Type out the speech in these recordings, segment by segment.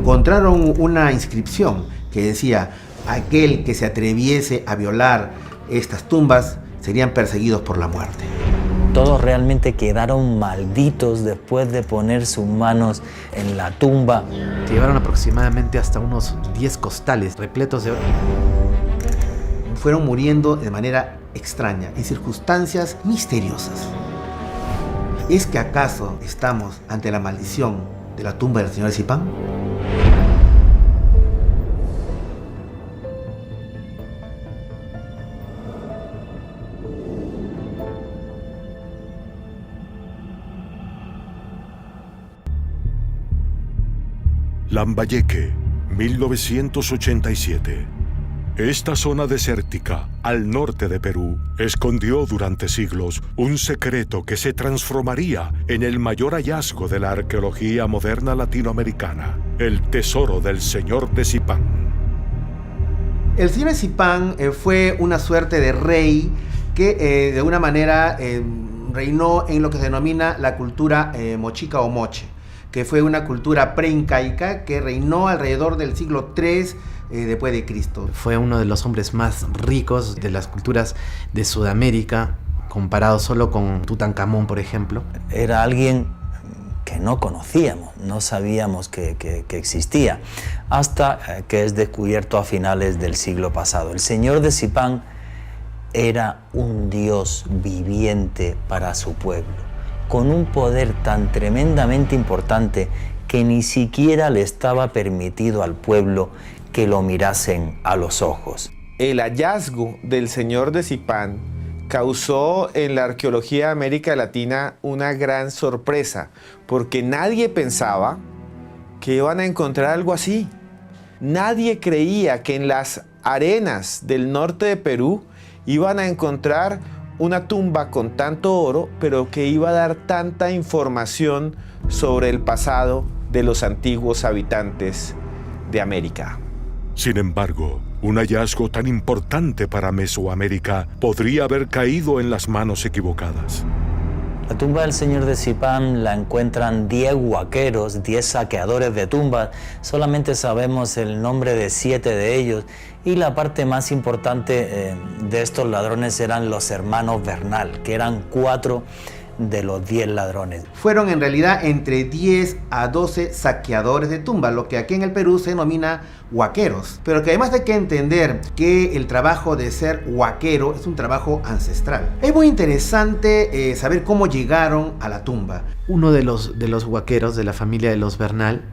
encontraron una inscripción que decía: aquel que se atreviese a violar estas tumbas serían perseguidos por la muerte. Todos realmente quedaron malditos después de poner sus manos en la tumba. Llevaron aproximadamente hasta unos 10 costales repletos de oro. Fueron muriendo de manera extraña, en circunstancias misteriosas. ¿Es que acaso estamos ante la maldición de la tumba del señor de Zipán? Lambayeque, 1987. Esta zona desértica, al norte de Perú, escondió durante siglos un secreto que se transformaría en el mayor hallazgo de la arqueología moderna latinoamericana: el tesoro del señor de Zipán. El señor de Zipán fue una suerte de rey que de alguna manera reinó en lo que se denomina la cultura mochica o moche, que fue una cultura preincaica que reinó alrededor del siglo III después de Cristo. Fue uno de los hombres más ricos de las culturas de Sudamérica, comparado solo con Tutankamón, por ejemplo. Era alguien que no conocíamos, no sabíamos que existía, hasta que es descubierto a finales del siglo pasado. El señor de Zipán era un dios viviente para su pueblo, con un poder tan tremendamente importante que ni siquiera le estaba permitido al pueblo que lo mirasen a los ojos. El hallazgo del señor de Zipán causó en la arqueología de América Latina una gran sorpresa, porque nadie pensaba que iban a encontrar algo así. Nadie creía que en las arenas del norte de Perú iban a encontrar una tumba con tanto oro, pero que iba a dar tanta información sobre el pasado de los antiguos habitantes de América. Sin embargo, un hallazgo tan importante para Mesoamérica podría haber caído en las manos equivocadas. La tumba del señor de Zipán la encuentran 10 huaqueros, 10 saqueadores de tumbas. Solamente sabemos el nombre de 7 de ellos, y la parte más importante de estos ladrones eran los hermanos Bernal, que eran 4 de los 10 ladrones. Fueron en realidad entre 10 a 12 saqueadores de tumbas, lo que aquí en el Perú se denomina huaqueros. Pero que además hay que entender que el trabajo de ser huaquero es un trabajo ancestral. Es muy interesante saber cómo llegaron a la tumba. Uno de los huaqueros de la familia de los Bernal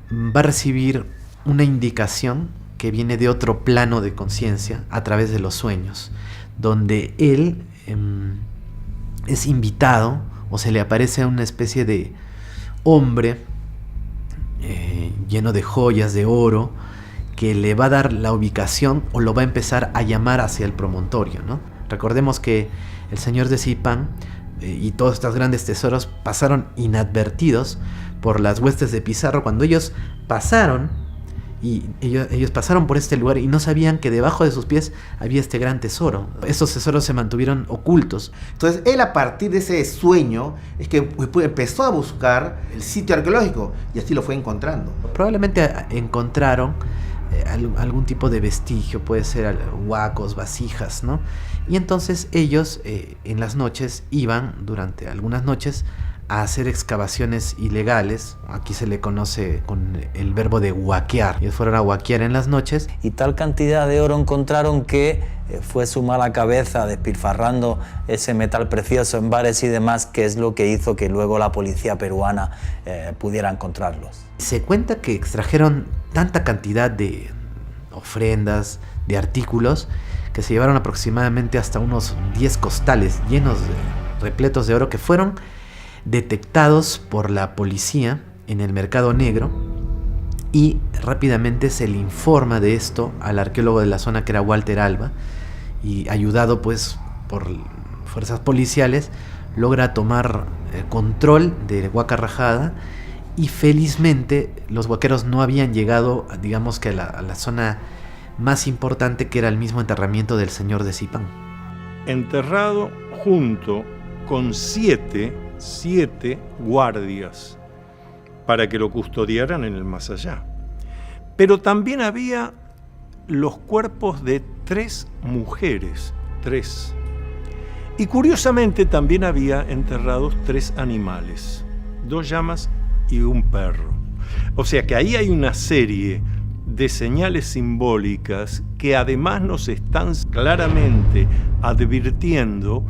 va a recibir una indicación que viene de otro plano de conciencia a través de los sueños, donde él es invitado, o se le aparece a una especie de hombre lleno de joyas de oro, que le va a dar la ubicación o lo va a empezar a llamar hacia el promontorio, ¿no? Recordemos que el señor de Zipán y todos estos grandes tesoros pasaron inadvertidos por las huestes de Pizarro cuando ellos pasaron. Y ellos pasaron por este lugar y no sabían que debajo de sus pies había este gran tesoro. Estos tesoros se mantuvieron ocultos. Entonces él, a partir de ese sueño, es que empezó a buscar el sitio arqueológico y así lo fue encontrando. Probablemente encontraron algún tipo de vestigio, puede ser huacos, vasijas, ¿no? Y entonces ellos en las noches iban, durante algunas noches, a hacer excavaciones ilegales. Aquí se le conoce con el verbo de huaquear. Ellos fueron a huaquear en las noches. Y tal cantidad de oro encontraron que fue su mala cabeza despilfarrando ese metal precioso en bares y demás, que es lo que hizo que luego la policía peruana pudiera encontrarlos. Se cuenta que extrajeron tanta cantidad de ofrendas, de artículos, que se llevaron aproximadamente hasta unos 10 costales llenos repletos de oro, que fueron detectados por la policía en el mercado negro, y rápidamente se le informa de esto al arqueólogo de la zona, que era Walter Alba, y ayudado pues por fuerzas policiales logra tomar control de Huaca Rajada, y felizmente los huaqueros no habían llegado, digamos que a la zona más importante, que era el mismo enterramiento del señor de Zipán. Enterrado junto con siete guardias para que lo custodiaran en el más allá. Pero también había los cuerpos de 3 mujeres, 3. Y curiosamente también había enterrados 3 animales, 2 llamas y un perro. O sea que ahí hay una serie de señales simbólicas que además nos están claramente advirtiendo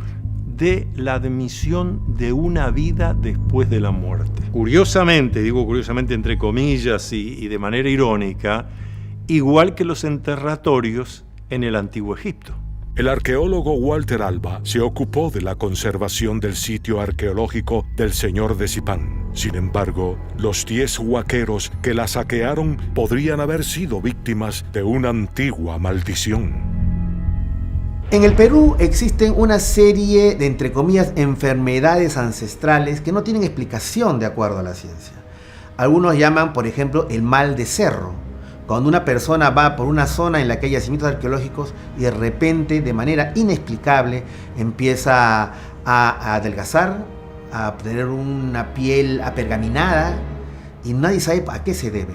de la admisión de una vida después de la muerte. Curiosamente, digo curiosamente entre comillas y de manera irónica, igual que los enterratorios en el Antiguo Egipto. El arqueólogo Walter Alba se ocupó de la conservación del sitio arqueológico del Señor de Zipán. Sin embargo, los 10 huaqueros que la saquearon podrían haber sido víctimas de una antigua maldición. En el Perú existen una serie de, entre comillas, enfermedades ancestrales que no tienen explicación de acuerdo a la ciencia. Algunos llaman, por ejemplo, el mal de cerro. Cuando una persona va por una zona en la que hay yacimientos arqueológicos y de repente, de manera inexplicable, empieza a adelgazar, a tener una piel apergaminada y nadie sabe a qué se debe.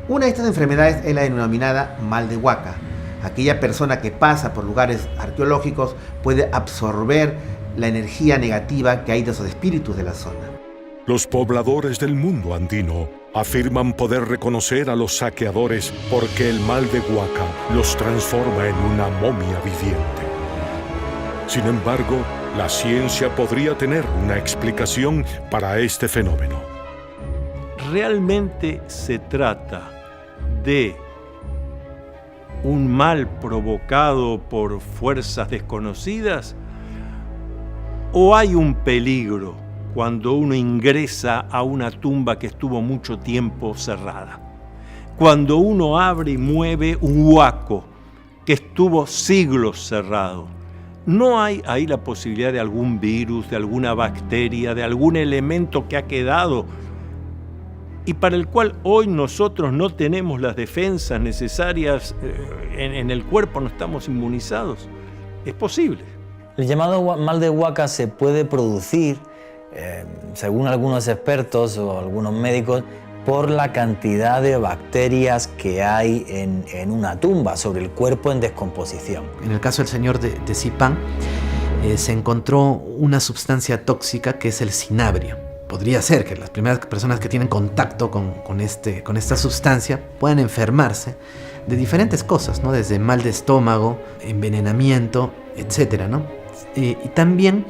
Una de estas enfermedades es la denominada mal de Huaca. Aquella persona que pasa por lugares arqueológicos puede absorber la energía negativa que hay de esos espíritus de la zona. Los pobladores del mundo andino afirman poder reconocer a los saqueadores porque el mal de Huaca los transforma en una momia viviente. Sin embargo, la ciencia podría tener una explicación para este fenómeno. ¿Realmente se trata de un mal provocado por fuerzas desconocidas? ¿O hay un peligro cuando uno ingresa a una tumba que estuvo mucho tiempo cerrada? Cuando uno abre y mueve un huaco que estuvo siglos cerrado, ¿no hay ahí la posibilidad de algún virus, de alguna bacteria, de algún elemento que ha quedado y para el cual hoy nosotros no tenemos las defensas necesarias en el cuerpo, no estamos inmunizados? Es posible. El llamado mal de Huaca se puede producir, según algunos expertos o algunos médicos, por la cantidad de bacterias que hay en una tumba, sobre el cuerpo en descomposición. En el caso del señor de Zipán, se encontró una sustancia tóxica que es el cinabrio. Podría ser que las primeras personas que tienen contacto con esta sustancia puedan enfermarse de diferentes cosas, ¿no? Desde mal de estómago, envenenamiento, etcétera, ¿no? Y también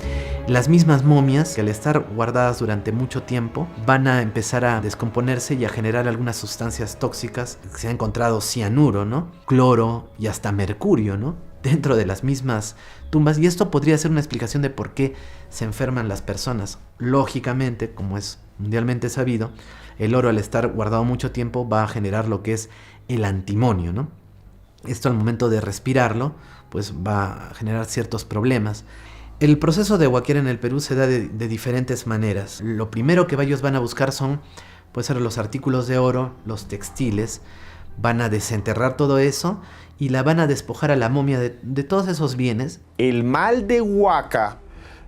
las mismas momias, que al estar guardadas durante mucho tiempo, van a empezar a descomponerse y a generar algunas sustancias tóxicas. Se ha encontrado cianuro, ¿no? Cloro y hasta mercurio, ¿no? Dentro de las mismas tumbas, y esto podría ser una explicación de por qué se enferman las personas. Lógicamente, como es mundialmente sabido, el oro, al estar guardado mucho tiempo, va a generar lo que es el antimonio, ¿no? Esto, al momento de respirarlo, pues va a generar ciertos problemas. El proceso de huaquear en el Perú se da de diferentes maneras. Lo primero que ellos van a buscar puede ser los artículos de oro, los textiles. Van a desenterrar todo eso y la van a despojar a la momia de todos esos bienes. El mal de Huaca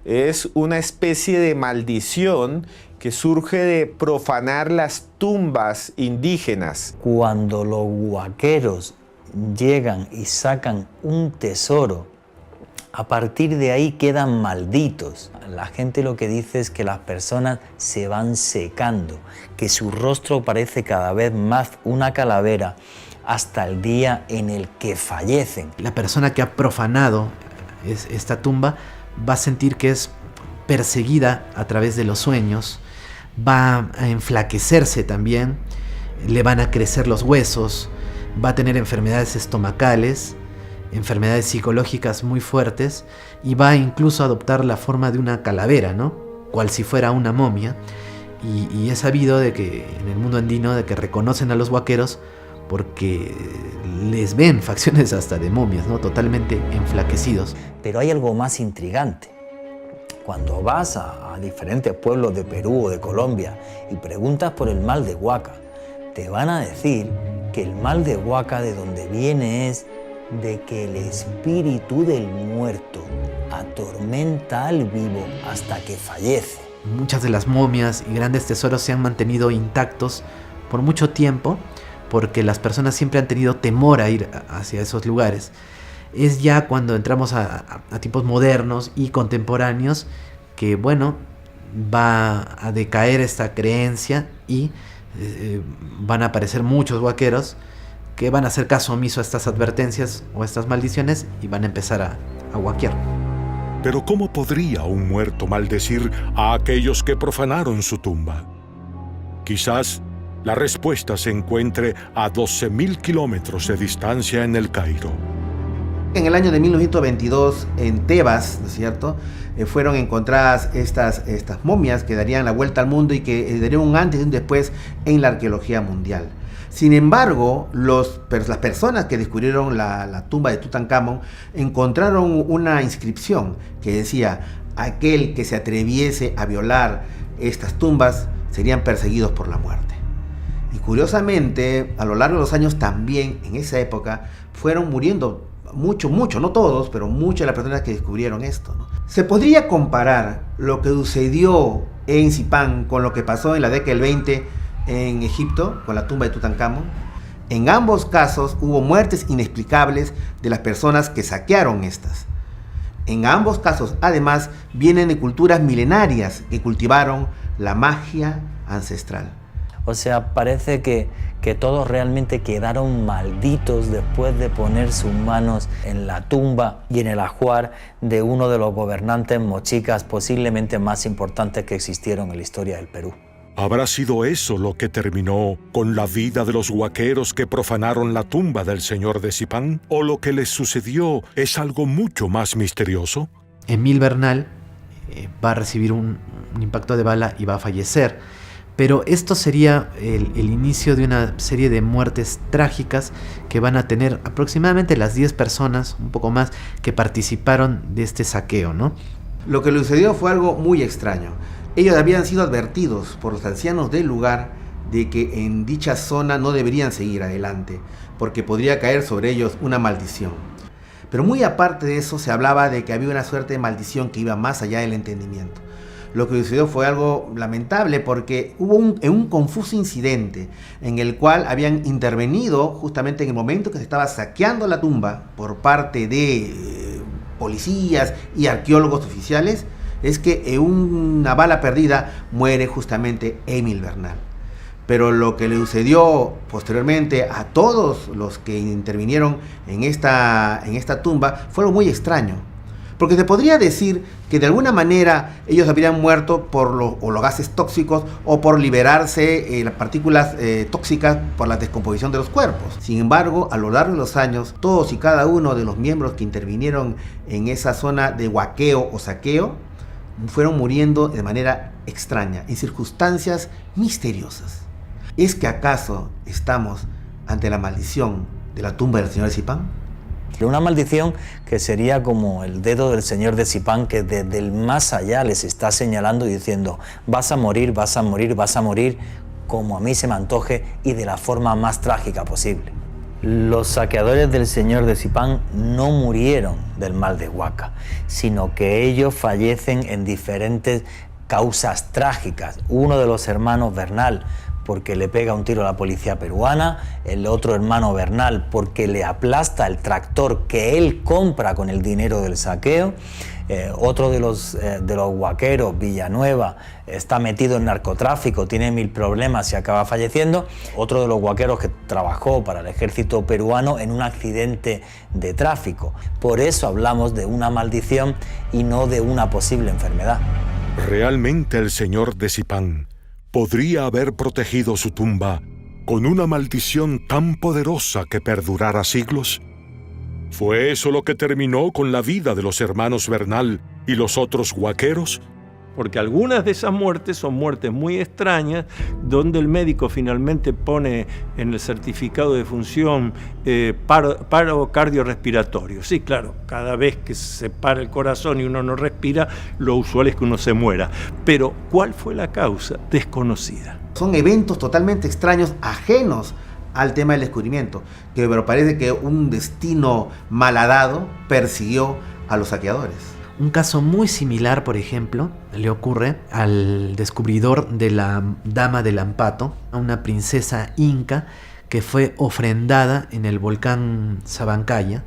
es una especie de maldición que surge de profanar las tumbas indígenas. Cuando los huaqueros llegan y sacan un tesoro, a partir de ahí quedan malditos. La gente lo que dice es que las personas se van secando, que su rostro parece cada vez más una calavera hasta el día en el que fallecen. La persona que ha profanado esta tumba va a sentir que es perseguida a través de los sueños, va a enflaquecerse también, le van a crecer los huesos, va a tener enfermedades estomacales, enfermedades psicológicas muy fuertes, y va incluso a adoptar la forma de una calavera, ¿no? Cual si fuera una momia. Y es sabido de que en el mundo andino de que reconocen a los huaqueros porque les ven facciones hasta de momias, ¿no? Totalmente enflaquecidos. Pero hay algo más intrigante. Cuando vas a diferentes pueblos de Perú o de Colombia y preguntas por el mal de Huaca, te van a decir que el mal de Huaca de donde viene es de que el espíritu del muerto atormenta al vivo hasta que fallece. Muchas de las momias y grandes tesoros se han mantenido intactos por mucho tiempo porque las personas siempre han tenido temor a ir hacia esos lugares. Es ya cuando entramos a tiempos modernos y contemporáneos que, bueno, va a decaer esta creencia y van a aparecer muchos huaqueros que van a hacer caso omiso a estas advertencias o a estas maldiciones y van a empezar a huaquear. Pero ¿cómo podría un muerto maldecir a aquellos que profanaron su tumba? Quizás la respuesta se encuentre a 12.000 kilómetros de distancia en el Cairo. En el año de 1922, en Tebas, ¿no es cierto?, fueron encontradas estas momias que darían la vuelta al mundo y que darían un antes y un después en la arqueología mundial. Sin embargo, las personas que descubrieron la tumba de Tutankamón encontraron una inscripción que decía: aquel que se atreviese a violar estas tumbas serían perseguidos por la muerte. Y curiosamente, a lo largo de los años también, en esa época, fueron muriendo mucho, no todos, pero muchas de las personas que descubrieron esto, ¿no? Se podría comparar lo que sucedió en Sipán con lo que pasó en la década del 20 en Egipto, con la tumba de Tutankamón. En ambos casos hubo muertes inexplicables de las personas que saquearon estas. En ambos casos, además, vienen de culturas milenarias que cultivaron la magia ancestral. O sea, parece que todos realmente quedaron malditos después de poner sus manos en la tumba y en el ajuar de uno de los gobernantes mochicas posiblemente más importantes que existieron en la historia del Perú. ¿Habrá sido eso lo que terminó con la vida de los huaqueros que profanaron la tumba del señor de Sipán? ¿O lo que les sucedió es algo mucho más misterioso? Emil Bernal va a recibir un impacto de bala y va a fallecer. Pero esto sería el inicio de una serie de muertes trágicas que van a tener aproximadamente las 10 personas, un poco más, que participaron de este saqueo, ¿no? Lo que le sucedió fue algo muy extraño. Ellos habían sido advertidos por los ancianos del lugar de que en dicha zona no deberían seguir adelante, porque podría caer sobre ellos una maldición. Pero muy aparte de eso, se hablaba de que había una suerte de maldición que iba más allá del entendimiento. Lo que sucedió fue algo lamentable porque hubo un confuso incidente en el cual habían intervenido justamente en el momento que se estaba saqueando la tumba por parte de policías y arqueólogos oficiales. Es que en una bala perdida muere justamente Emil Bernal. Pero lo que le sucedió posteriormente a todos los que intervinieron en esta tumba fue algo muy extraño. Porque se podría decir que de alguna manera ellos habrían muerto por los gases tóxicos o por liberarse las partículas tóxicas por la descomposición de los cuerpos. Sin embargo, a lo largo de los años, todos y cada uno de los miembros que intervinieron en esa zona de huaqueo o saqueo fueron muriendo de manera extraña, en circunstancias misteriosas. ¿Es que acaso estamos ante la maldición de la tumba del señor de Sipán? Una maldición que sería como el dedo del señor de Sipán, que desde el más allá les está señalando y diciendo: vas a morir, vas a morir, vas a morir, como a mí se me antoje y de la forma más trágica posible. Los saqueadores del señor de Sipán no murieron del mal de Huaca, sino que ellos fallecen en diferentes causas trágicas. Uno de los hermanos Bernal, porque le pega un tiro a la policía peruana; el otro hermano Bernal, porque le aplasta el tractor que él compra con el dinero del saqueo; otro de los huaqueros, Villanueva, está metido en narcotráfico, tiene 1000 problemas y acaba falleciendo; otro de los huaqueros que trabajó para el ejército peruano en un accidente de tráfico. Por eso hablamos de una maldición y no de una posible enfermedad. ¿Realmente el señor de Sipán podría haber protegido su tumba con una maldición tan poderosa que perdurara siglos? ¿Fue eso lo que terminó con la vida de los hermanos Bernal y los otros huaqueros? Porque algunas de esas muertes son muertes muy extrañas, donde el médico finalmente pone en el certificado de función paro cardiorrespiratorio. Sí, claro, cada vez que se para el corazón y uno no respira, lo usual es que uno se muera. Pero, ¿cuál fue la causa? Desconocida. Son eventos totalmente extraños, ajenos al tema del descubrimiento, pero parece que un destino malhadado persiguió a los saqueadores. Un caso muy similar, por ejemplo, le ocurre al descubridor de la Dama del Ampato, a una princesa inca que fue ofrendada en el volcán Sabancaya.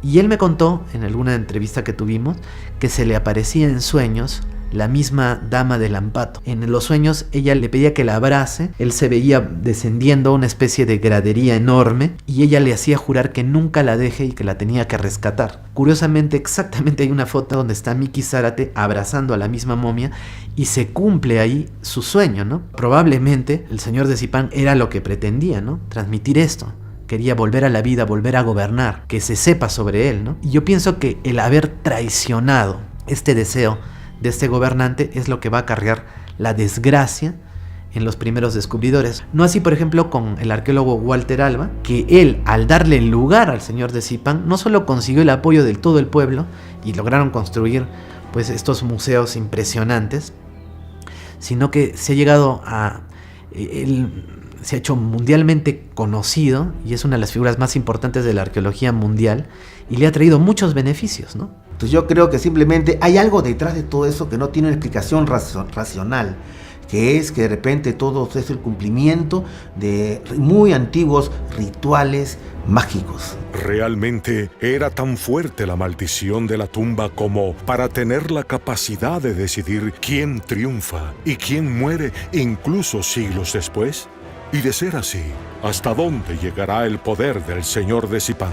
Y él me contó, en alguna entrevista que tuvimos, que se le aparecía en sueños la misma dama del Ampato. En los sueños ella le pedía que la abrace, él se veía descendiendo una especie de gradería enorme y ella le hacía jurar que nunca la deje y que la tenía que rescatar. Curiosamente, exactamente hay una foto donde está Miki Zárate abrazando a la misma momia y se cumple ahí su sueño, ¿no? Probablemente el señor de Zipán era lo que pretendía, ¿no? Transmitir esto. Quería volver a la vida, volver a gobernar, que se sepa sobre él, ¿no? Y yo pienso que el haber traicionado este deseo de este gobernante es lo que va a acarrear la desgracia en los primeros descubridores. No así, por ejemplo, con el arqueólogo Walter Alba, que él, al darle el lugar al señor de Zipán, no solo consiguió el apoyo de todo el pueblo y lograron construir pues estos museos impresionantes, sino que se ha llegado a... él se ha hecho mundialmente conocido y es una de las figuras más importantes de la arqueología mundial y le ha traído muchos beneficios, ¿no? Entonces yo creo que simplemente hay algo detrás de todo eso que no tiene una explicación racional, que es que de repente todo es el cumplimiento de muy antiguos rituales mágicos. Realmente era tan fuerte la maldición de la tumba como para tener la capacidad de decidir quién triunfa y quién muere incluso siglos después. Y de ser así, ¿hasta dónde llegará el poder del señor de Zipán?